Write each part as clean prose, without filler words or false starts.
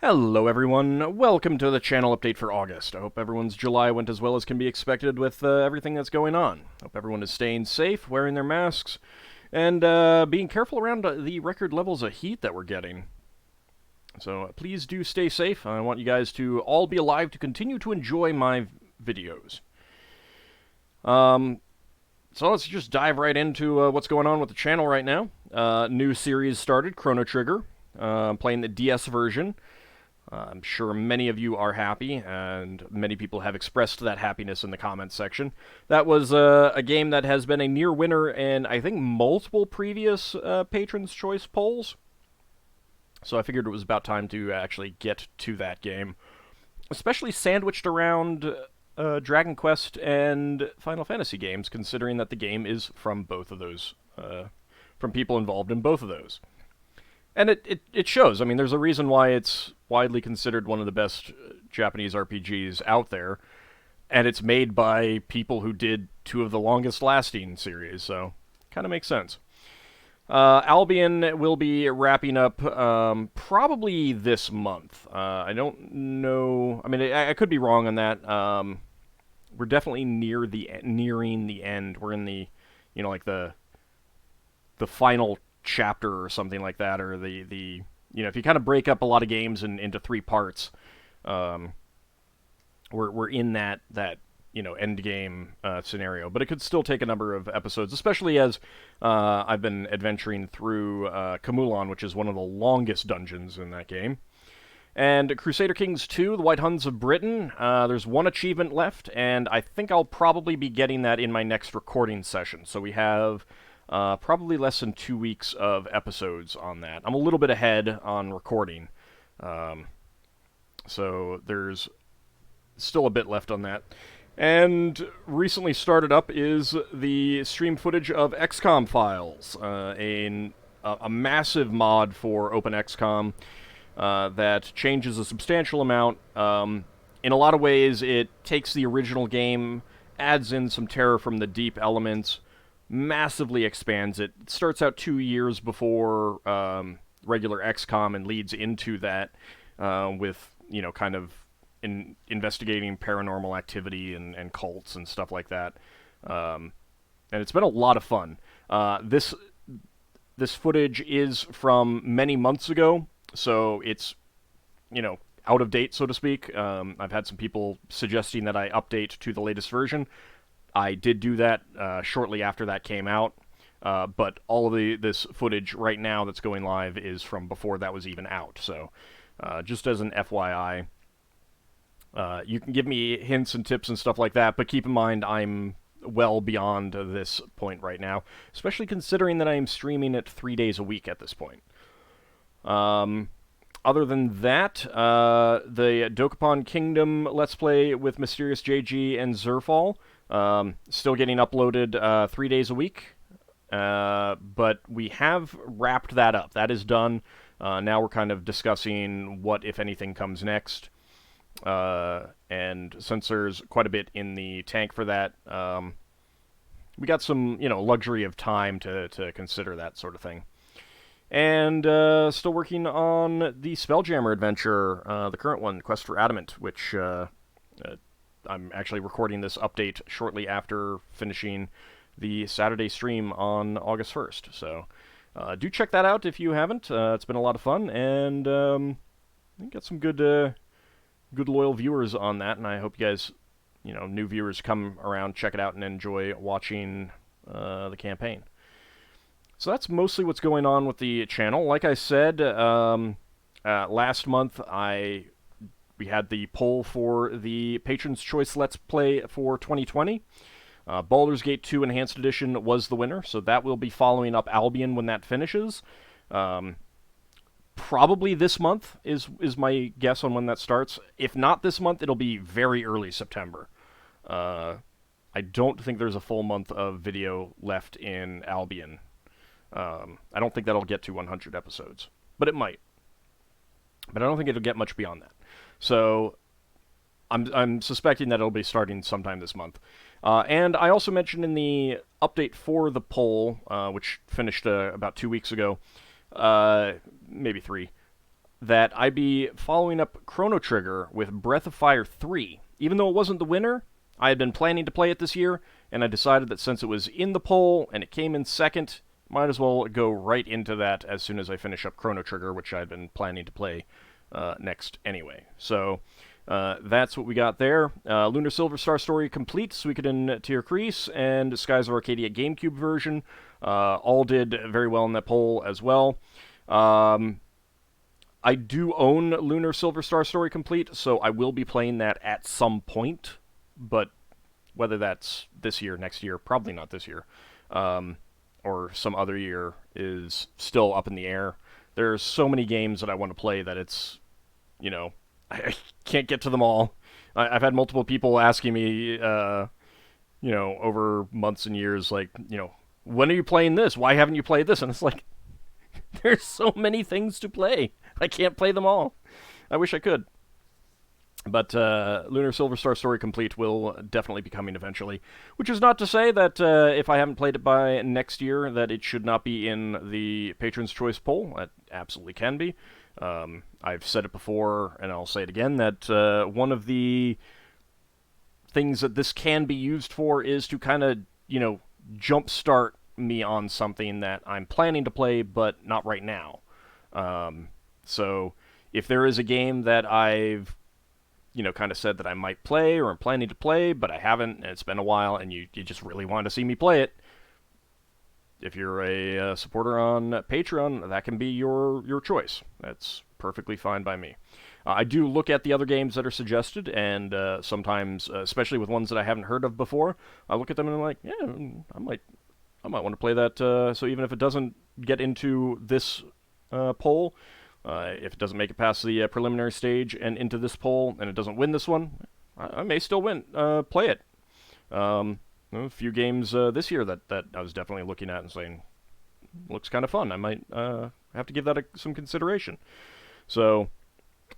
Hello everyone, welcome to the channel update for August. I hope everyone's July went as well as can be expected with everything that's going on. Hope everyone is staying safe, wearing their masks, and being careful around the record levels of heat that we're getting. So please do stay safe. I want you guys to all be alive to continue to enjoy my videos. So let's just dive right into what's going on with the channel right now. New series started, Chrono Trigger. Playing the DS version. I'm sure many of you are happy, and many people have expressed that happiness in the comments section. That was a game that has been a near winner in, I think, multiple previous Patron's Choice polls. So I figured it was about time to actually get to that game. Especially sandwiched around Dragon Quest and Final Fantasy games, considering that the game is from both of those, from people involved in both of those. And it shows. I mean, there's a reason why it's widely considered one of the best Japanese RPGs out there, and it's made by people who did two of the longest-lasting series, so kind of makes sense. Albion will be wrapping up probably this month. I don't know. I mean, I could be wrong on that. We're definitely nearing the end. We're in the, like the final chapter or something like that, or the if you kind of break up a lot of games into three parts, we're in that end game scenario. But it could still take a number of episodes, especially as I've been adventuring through Camulon, which is one of the longest dungeons in that game. And Crusader Kings 2, The White Huns of Britain, there's one achievement left, and I think I'll probably be getting that in my next recording session. So we have probably less than 2 weeks of episodes on that. I'm a little bit ahead on recording, so there's still a bit left on that. And recently started up is the stream footage of XCOM files, a massive mod for OpenXCOM that changes a substantial amount. In a lot of ways, it takes the original game, adds in some Terror from the Deep elements, massively expands it. It starts out 2 years before regular XCOM and leads into that with, kind of investigating paranormal activity and cults and stuff like that. And it's been a lot of fun. This footage is from many months ago, so it's, out of date, so to speak. I've had some people suggesting that I update to the latest version. I did do that shortly after that came out, but all of this footage right now that's going live is from before that was even out. So, just as an FYI, you can give me hints and tips and stuff like that, but keep in mind I'm well beyond this point right now, especially considering that I am streaming it 3 days a week at this point. Other than that, the Dokopon Kingdom Let's Play with MysteriousJG and Zerfall, still getting uploaded 3 days a week, but we have wrapped that up. That is done. Now we're kind of discussing what, if anything, comes next. And since there's quite a bit in the tank for that, we got some, luxury of time to consider that sort of thing. And still working on the Spelljammer adventure, the current one, Quest for Adamant, which I'm actually recording this update shortly after finishing the Saturday stream on August 1st. So do check that out if you haven't. It's been a lot of fun, and I got some good loyal viewers on that, and I hope you guys, new viewers come around, check it out, and enjoy watching the campaign. So that's mostly what's going on with the channel. Like I said, last month we had the poll for the Patron's Choice Let's Play for 2020. Baldur's Gate 2 Enhanced Edition was the winner, so that will be following up Albion when that finishes. Probably this month is my guess on when that starts. If not this month, it'll be very early September. I don't think there's a full month of video left in Albion. I don't think that'll get to 100 episodes, but it might. But I don't think it'll get much beyond that. So I'm suspecting that it'll be starting sometime this month. And I also mentioned in the update for the poll, which finished about 2 weeks ago, maybe 3, that I'd be following up Chrono Trigger with Breath of Fire 3. Even though it wasn't the winner, I had been planning to play it this year, and I decided that since it was in the poll and it came in second, might as well go right into that as soon as I finish up Chrono Trigger, which I'd been planning to play next anyway. So that's what we got there. Lunar Silver Star Story Complete, Suikoden Tier Crease, and Skies of Arcadia GameCube version all did very well in that poll as well. I do own Lunar Silver Star Story Complete, so I will be playing that at some point, but whether that's this year, next year, probably not this year, or some other year is still up in the air. There's so many games that I want to play that it's, I can't get to them all. I've had multiple people asking me, over months and years, like, when are you playing this? Why haven't you played this? And it's like, there's so many things to play. I can't play them all. I wish I could. But Lunar Silver Star Story Complete will definitely be coming eventually. Which is not to say that if I haven't played it by next year, that it should not be in the Patron's Choice poll. It absolutely can be. I've said it before, and I'll say it again, that one of the things that this can be used for is to kind of, jumpstart me on something that I'm planning to play, but not right now. So if there is a game that I've, kind of said that I might play or I'm planning to play, but I haven't, and it's been a while, and you just really want to see me play it, if you're a supporter on Patreon, that can be your choice. That's perfectly fine by me. I do look at the other games that are suggested, and sometimes, especially with ones that I haven't heard of before, I look at them and I'm like, yeah, I might want to play that. So even if it doesn't get into this poll, if it doesn't make it past the preliminary stage and into this poll, and it doesn't win this one, I may still play it. A few games this year that I was definitely looking at and saying, looks kind of fun. I might have to give that some consideration. So,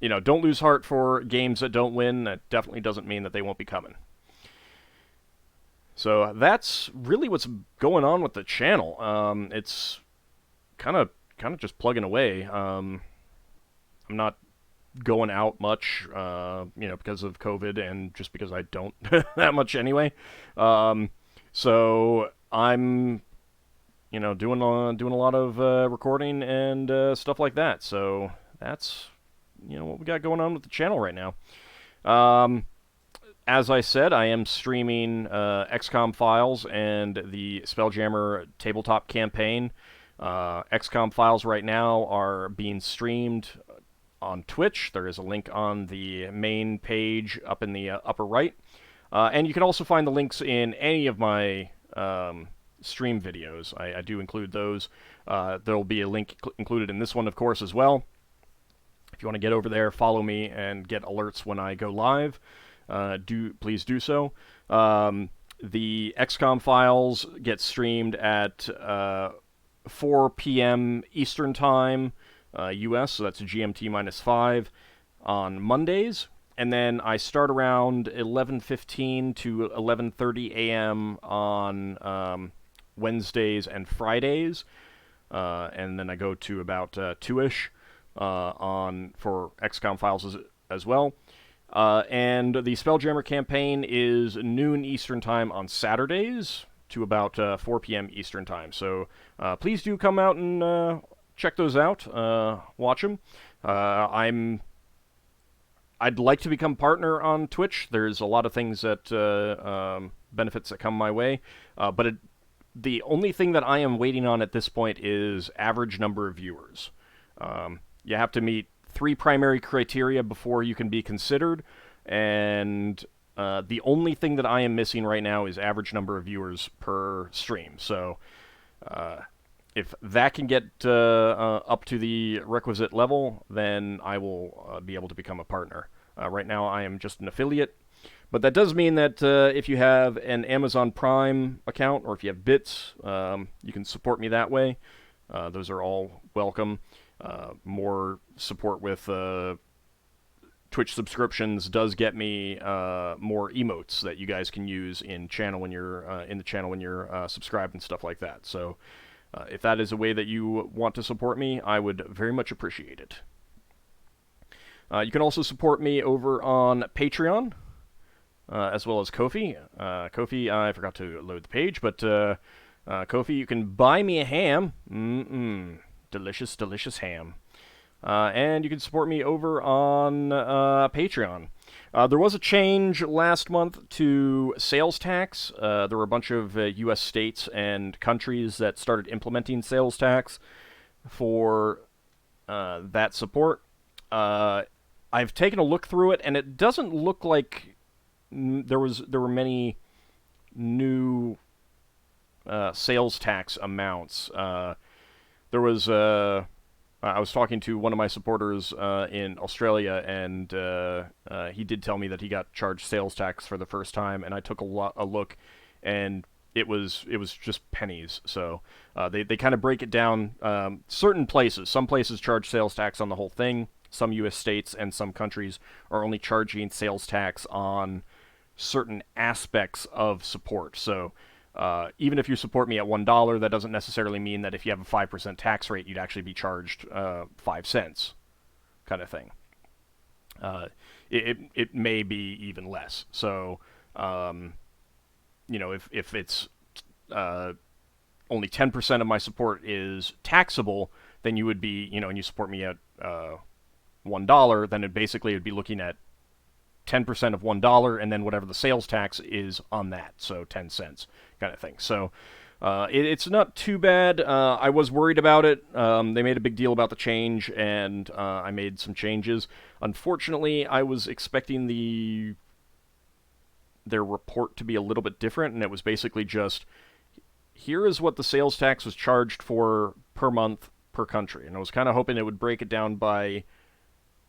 don't lose heart for games that don't win. That definitely doesn't mean that they won't be coming. So that's really what's going on with the channel. It's kind of just plugging away. I'm not going out much, because of COVID and just because I don't that much anyway. So I'm, doing a lot of recording and stuff like that. So that's, what we got going on with the channel right now. As I said, I am streaming XCOM Files and the Spelljammer tabletop campaign. XCOM Files right now are being streamed on Twitch. There is a link on the main page up in the upper right. And you can also find the links in any of my stream videos. I do include those. There will be a link included in this one, of course, as well. If you want to get over there, follow me, and get alerts when I go live, please do so. The XCOM Files get streamed at 4 p.m. Eastern Time, U.S., so that's GMT -5 on Mondays. And then I start around 11:15 to 11:30 a.m. on Wednesdays and Fridays. And then I go to about 2-ish for XCOM Files as well. And the Spelljammer campaign is noon Eastern Time on Saturdays to about 4 p.m. Eastern Time. So please do come out and check those out. Watch them. I'd like to become partner on Twitch. There's a lot of things that benefits that come my way, but the only thing that I am waiting on at this point is average number of viewers. You have to meet 3 primary criteria before you can be considered, and the only thing that I am missing right now is average number of viewers per stream. So if that can get up to the requisite level, then I will be able to become a partner. Right now I am just an affiliate, but that does mean that if you have an Amazon Prime account, or if you have bits, you can support me that way. Those are all welcome. More support with Twitch subscriptions does get me more emotes that you guys can use in channel when you're in the channel when you're subscribed and stuff like that. So if that is a way that you want to support me, I would very much appreciate it. You can also support me over on Patreon, as well as Ko-fi. Ko-fi, I forgot to load the page, but Ko-fi, you can buy me a ham. Delicious, delicious ham. And you can support me over on Patreon. There was a change last month to sales tax. There were a bunch of U.S. states and countries that started implementing sales tax for that support. I've taken a look through it, and it doesn't look like there were many new sales tax amounts. There was I was talking to one of my supporters in Australia, and he did tell me that he got charged sales tax for the first time, and I took a look, and it was just pennies. So they kind of break it down. Certain places, some places charge sales tax on the whole thing. Some U.S. states and some countries are only charging sales tax on certain aspects of support. So even if you support me at $1, that doesn't necessarily mean that if you have a 5% tax rate, you'd actually be charged 5 cents, kind of thing. It may be even less. So, if it's only 10% of my support is taxable, then you would be, and you support me at $1, then it basically would be looking at 10% of $1, and then whatever the sales tax is on that, so 10 cents, kind of thing. So it's not too bad. I was worried about it. They made a big deal about the change, and I made some changes. Unfortunately, I was expecting their report to be a little bit different, and it was basically just, here is what the sales tax was charged for per month per country. And I was kind of hoping it would break it down by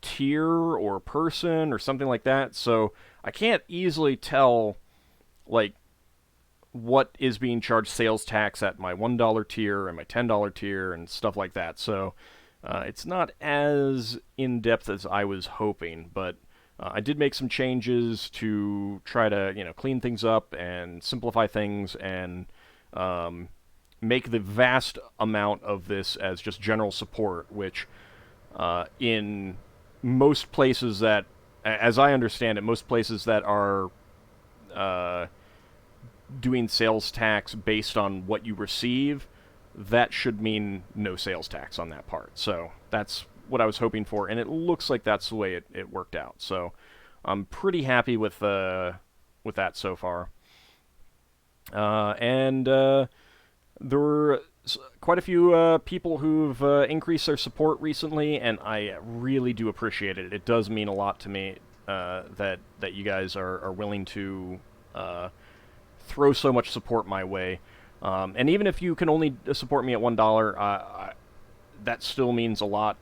tier or person or something like that. So I can't easily tell, like, what is being charged sales tax at my $1 tier and my $10 tier and stuff like that. So it's not as in-depth as I was hoping, but I did make some changes to try to, clean things up and simplify things and make the vast amount of this as just general support, which in most places that, as I understand it, most places that are doing sales tax based on what you receive, that should mean no sales tax on that part. So that's what I was hoping for, and it looks like that's the way it worked out. So I'm pretty happy with that so far. And there were quite a few people who've increased their support recently, and I really do appreciate it. It does mean a lot to me that you guys are willing to throw so much support my way. And even if you can only support me at $1, that still means a lot.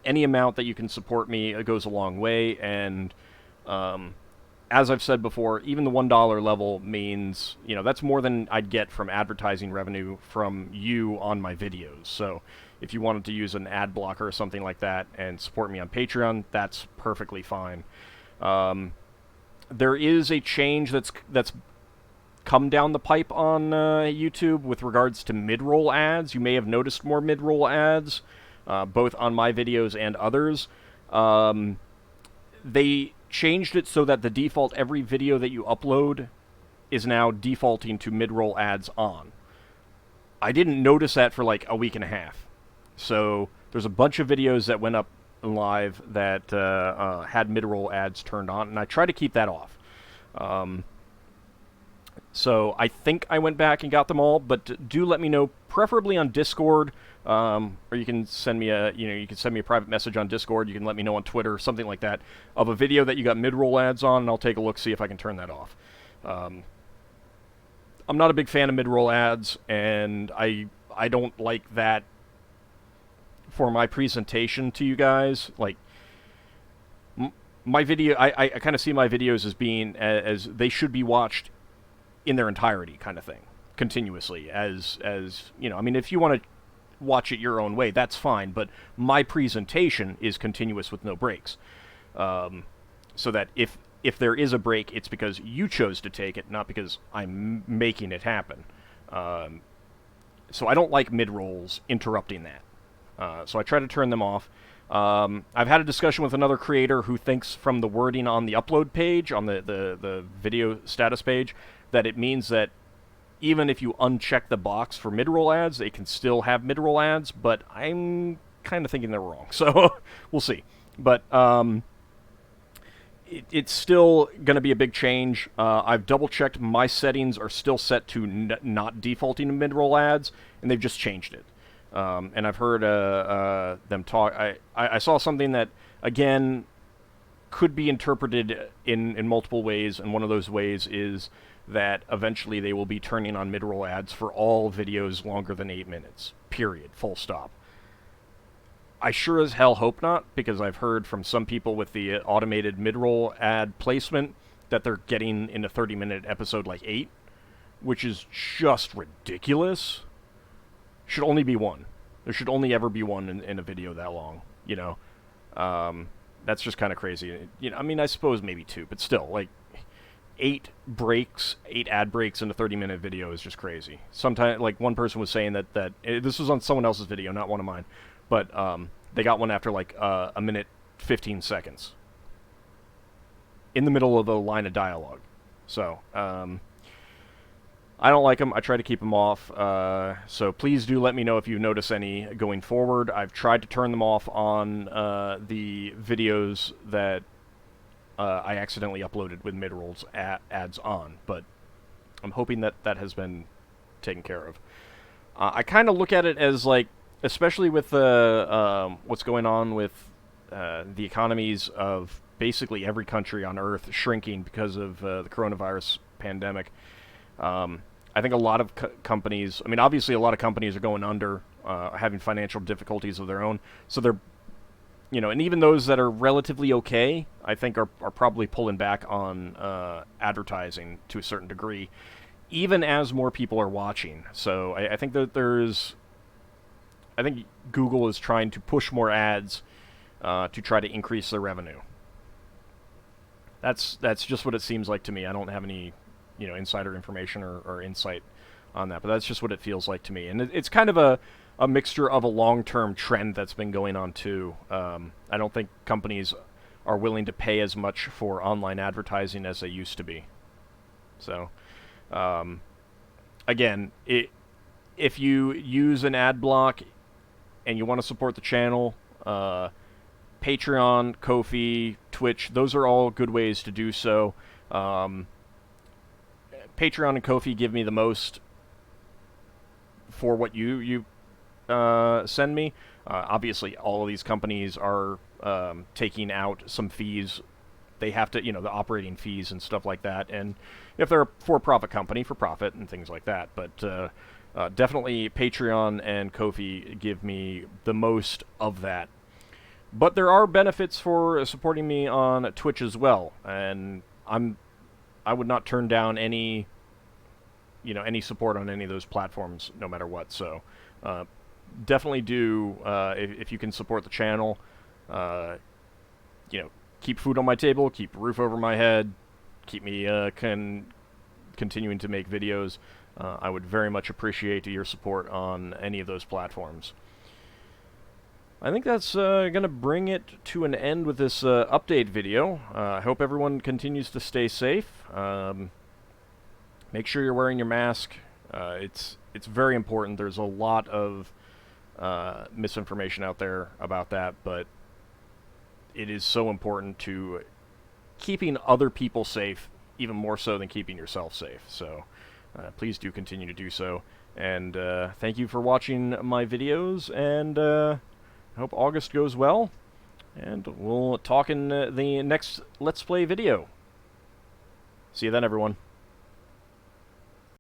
Any amount that you can support me goes a long way, and as I've said before, even the $1 level means, that's more than I'd get from advertising revenue from you on my videos. So if you wanted to use an ad blocker or something like that and support me on Patreon, that's perfectly fine. There is a change that's come down the pipe on YouTube with regards to midroll ads. You may have noticed more midroll ads, both on my videos and others. They changed it so that the default every video that you upload is now defaulting to midroll ads on. I didn't notice that for like a week and a half. So there's a bunch of videos that went up live that had midroll ads turned on, and I try to keep that off. So I think I went back and got them all, but do let me know, preferably on Discord, or you can send me a private message on Discord. You can let me know on Twitter, something like that, of a video that you got mid-roll ads on, and I'll take a look, see if I can turn that off. I'm not a big fan of mid-roll ads, and I don't like that for my presentation to you guys. Like, my video, I kind of see my videos as being, as they should be watched in their entirety, kind of thing, continuously, as I mean, if you want to watch it your own way, that's fine, but my presentation is continuous with no breaks, so that if there is a break, it's because you chose to take it, not because I'm making it happen. So I don't like mid-rolls interrupting that, so I try to turn them off. I've had a discussion with another creator who thinks from the wording on the upload page, on the video status page, that it means that even if you uncheck the box for midroll ads, they can still have midroll ads, but I'm kind of thinking they're wrong, so we'll see. But it's still going to be a big change. I've double-checked my settings are still set to not defaulting to midroll ads, and they've just changed it. And I've heard them talk. I saw something that, again, could be interpreted in multiple ways, and one of those ways is that eventually they will be turning on midroll ads for all videos longer than 8 minutes. Period. Full stop. I sure as hell hope not, because I've heard from some people with the automated midroll ad placement that they're getting in a 30-minute episode like 8, which is just ridiculous. Should only be one. There should only ever be one in a video that long, you know? That's just kind of crazy. You know, I mean, I suppose maybe 2, but still, like, 8 ad breaks in a 30-minute video is just crazy. Sometimes, like, one person was saying that this was on someone else's video, not one of mine, but they got one after, like, a minute 15 seconds. In the middle of a line of dialogue. So, I don't like them. I try to keep them off. So please do let me know if you notice any going forward. I've tried to turn them off on the videos that I accidentally uploaded with midrolls ads on, but I'm hoping that that has been taken care of. I kind of look at it as, like, especially with what's going on with the economies of basically every country on Earth shrinking because of the coronavirus pandemic. I think a lot of companies, I mean, obviously a lot of companies are going under, having financial difficulties of their own, so they're, you know, and even those that are relatively okay, I think are probably pulling back on advertising to a certain degree, even as more people are watching. So I think that I think Google is trying to push more ads to try to increase their revenue. That's just what it seems like to me. I don't have any, you know, insider information or insight on that, but that's just what it feels like to me. And it's kind of a mixture of a long-term trend that's been going on too. I don't think companies are willing to pay as much for online advertising as they used to be. So, again, if you use an ad block and you want to support the channel, Patreon, Ko-fi, Twitch, those are all good ways to do so. Patreon and Ko-fi give me the most for what you send me. Obviously, all of these companies are taking out some fees. They have to, you know, the operating fees and stuff like that. And if they're a for-profit company, for profit and things like that. But definitely Patreon and Ko-fi give me the most of that. But there are benefits for supporting me on Twitch as well, and I would not turn down any, you know, any support on any of those platforms, no matter what. So definitely do, if you can support the channel, you know, keep food on my table, keep a roof over my head, keep me continuing to make videos. I would very much appreciate your support on any of those platforms. I think that's going to bring it to an end with this update video. I hope everyone continues to stay safe. Make sure you're wearing your mask. It's very important. There's a lot of misinformation out there about that, but it is so important to keeping other people safe, even more so than keeping yourself safe. So please do continue to do so. And thank you for watching my videos, and I hope August goes well, and we'll talk in the next Let's Play video. See you then, everyone.